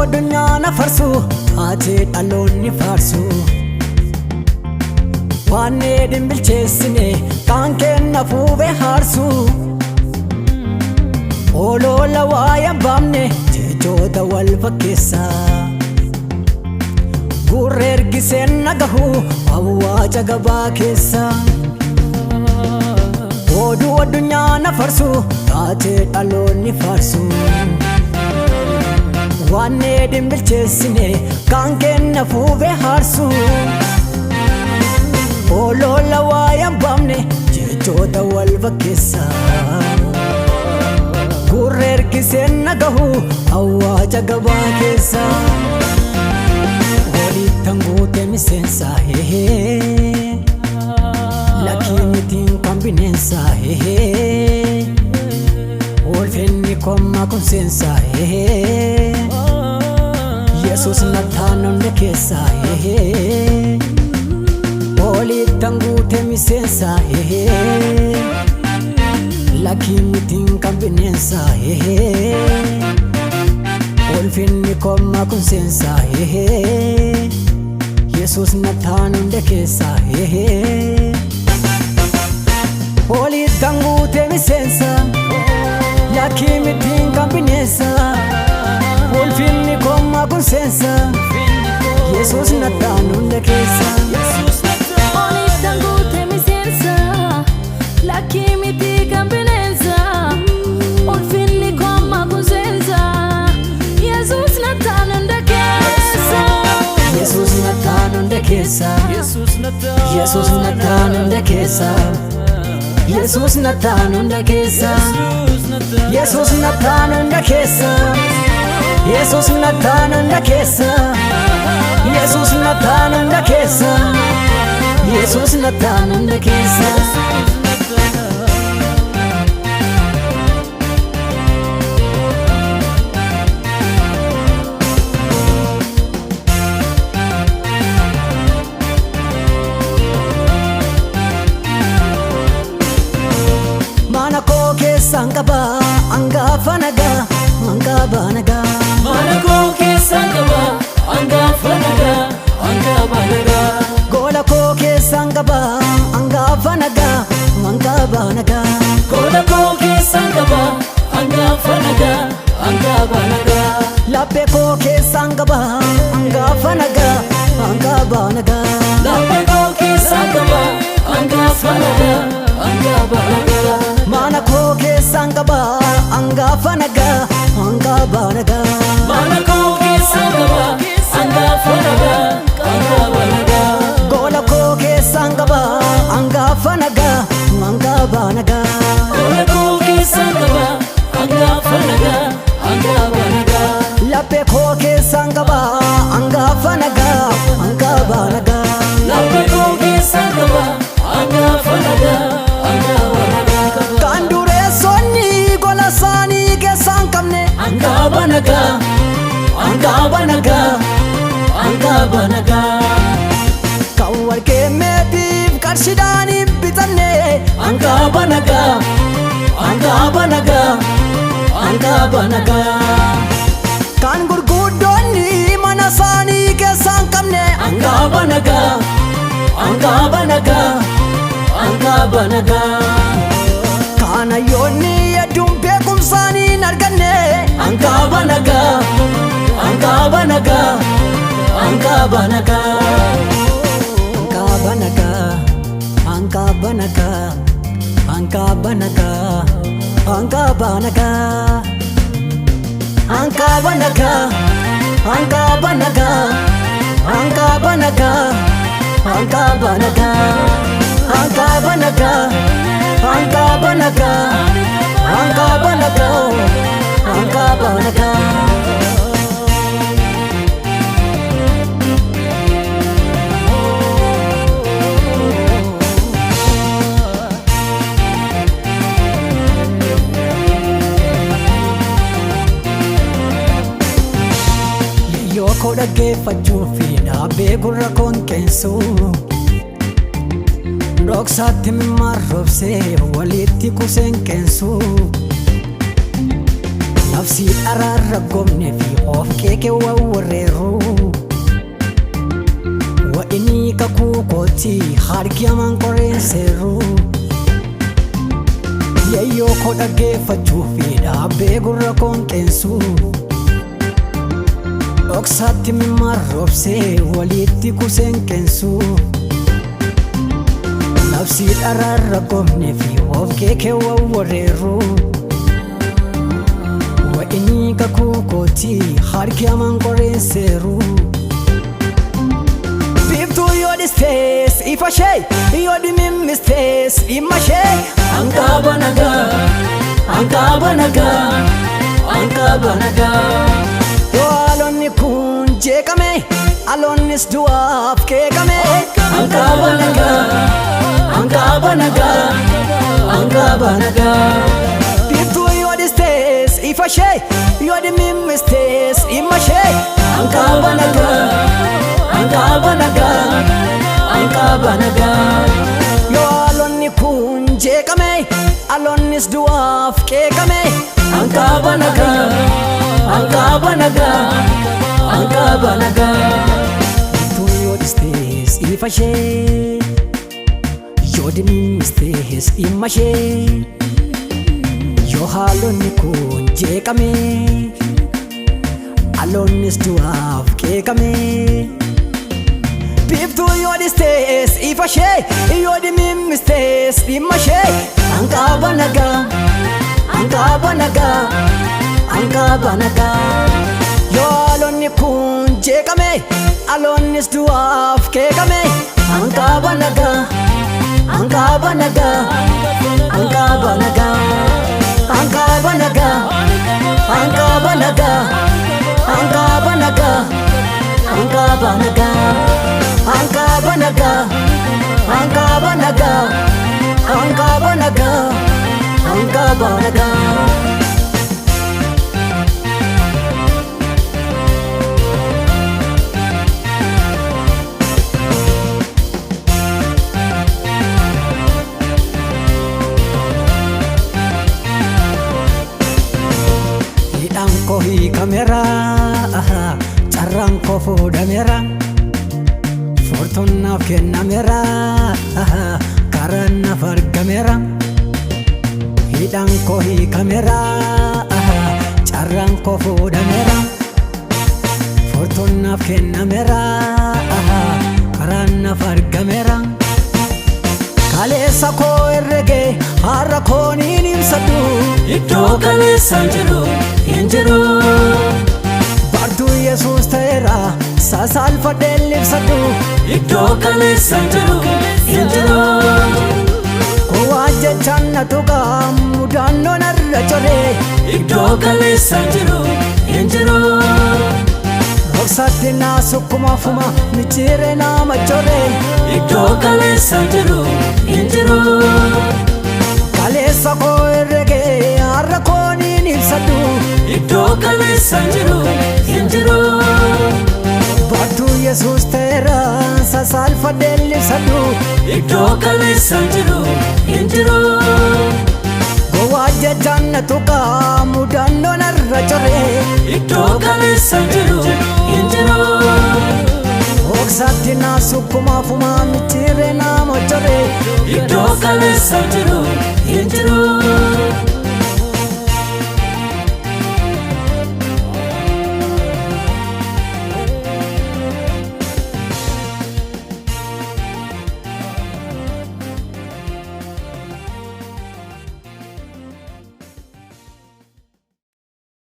addunyaa na farsu ati dhaloonni faarsu waanee dimbilcheessine kaan kenna fuube haarsu oloola waayaan baamne jechoota wal fakkeessa gurra ergiseen nagahu awwaaja gabaa keessa oduu addunyaa na farsu ati dhaloonni faarsu waanee dimbilcheessine kaan kenna fuube haarsu oloola waayaan baamne jechoota wal fakkeessa gurra ergiseen nagahu awwaaja gabaa keessa walittan guute miseensa lakkii mitiin kan bineensa ulfinni komma kun seensa Yesus nataan hunda keessa walittan guute miseensa lakkii mitiin kan bineensa ulfinni komma kun seensa Yesus nataan hunda keessa walittan guute miseensa lakkii mitiin kan bineensa ulfinni komma kun seensa Yesus nataan hunda keessa walittan guute miseensa lakkii mitii kan bineensa ulfinni komma kun seensa Yesus nataan hunda keessa Yesus nataan hunda keessa Yesus nataan hunda keessa Yesus nataan hunda keessa Yesus nataan hunda keessa Yesus nataan hunda keessa Yesus nataan hunda keessa Yesus nataan hunda keessa Sangaba angafa naga angaba naga Manako ke sangaba angafa naga angaba naga Gola ko ke sangaba angafa naga angaba naga Gola ko ke sangaba angafa naga angaba naga Lappe ko ke sangaba angafa naga angaba naga Lappe ko ke sangaba angafa naga angaba naga Manako ke sangaba angafa naga angaba naga Manako ke sangaba angafa naga angaba naga Gola ko ke sangaba angafa naga angaba naga Gola ko ke sangaba angafa naga angaba naga Lappe ko ke sangaba angafa naga angaba naga Lappe ko ke sangaba angafa naga angaba naga Kandure sonni gola sani ke sankamne angaba naga angaba naga angaba naga Kawwal ke meetiif qarshidhaani bitanne angaba naga angaba naga angaba naga Kan gurguddoonni mana saanii keessa hin qabne angaba naga angaba naga angaba naga Kan hayyoonni hedduun beekumsaanii hin arganne angaba naga angaba naga angaba naga Angaba naga Angaba naga Angaba naga Angaba naga Angaba naga Angaba naga Angaba naga Angaba naga Angaba naga Angaba naga Angaba naga Angaba naga Yoko dhaggeeffachuu fi dhaabee gurra koon qeensu dhoksaatti mimmaan roobsee walitti kuseen qeensu nafsi ararra gomne fi of keke wawarreeru wa inni kakukoti harki aman qoreesseeru yeyyoo koo dhaggeeffachuu fi dhaabbee gurra koon qeensu dhoksaatti mimmarroobsee walitti kuseen qeensu nafsi ararra gomne fi of keke wawarreeru wa inni kakukoti harki aman qoreesseeru Biftuu yoo dhistees ifa shee yoo dhimimmistees dhimma shee Angaba nagaa Angaba nagaa Angaba nagaa yoo aloonni kun jeeqame aloonnis du'aaf keekame Angaba nagaa Angaba nagaa Angaba nagaa Biftuu yoo dhistees ifa shee yoo dhimimmistees dhimma shee Angaba nagaa Angaba nagaa Angaba nagaa yoo aloonni kun jeeqame aloonnis du'aaf keekame Angaba nagaa Angaba nagaa Angaba nagaa Biftuu yoo dhistees ifa shee yoo dhimimmistees dhimma shee yoo haalonni kun jeeqame aloonnis du'aaf keekame Biftuu yoo dhistees ifa shee yoo dhimimmistees dhimma shee Angaba nagaa Angaba nagaa Angaba nagaa yoo aloonni kun jeeqame aloonnis du'aaf keekame Angaba nagaa Angaba nagaa Angaba nagaa Angaba nagaa Angaba nagaa Angaba nagaa Angaba nagaa Angaba nagaa Angaba nagaa Angaba nagaa Angaba nagaa hidhaan koo hiikameera carraan koo fuudhameera furtuun naaf kennameera karaan naaf argameera hidhaan koo hiikameera carraan koo fuudhameera furtuun naaf kennameera karaan naaf argameera kaleessa koo herrege har'a kooniin ibsadhu Iddoo kaleessaan jiru hin jiru Bartuu Yesuus ta'eera sasaalfadhee libsadhu Iddoo kaleessaan jiru hin jiru Kowaa jechaan na tuqaa mudaannoon irra coree Iddoo kaleessaan jiru hin jiru Dhoksaatti naa sukkuma fuma micciiree nama coree Iddoo kaleessaan jiru hin jiru Kaleessa koo herrege har'a kooniin ibsadhu Iddoo kaleessaan jiru hin jiru Bartuu Yesuus ta'eera sasaalfadhee libsadhu Iddoo kaleessaan jiru hin jiru Kowaa jechaan na tuqaa mudaannoon irra coree Iddoo kaleessaan jiru hin jiru Dhoksaatti naa sukkuma fuma micciiree nama coree Iddoo kaleessaan jiru hin jiru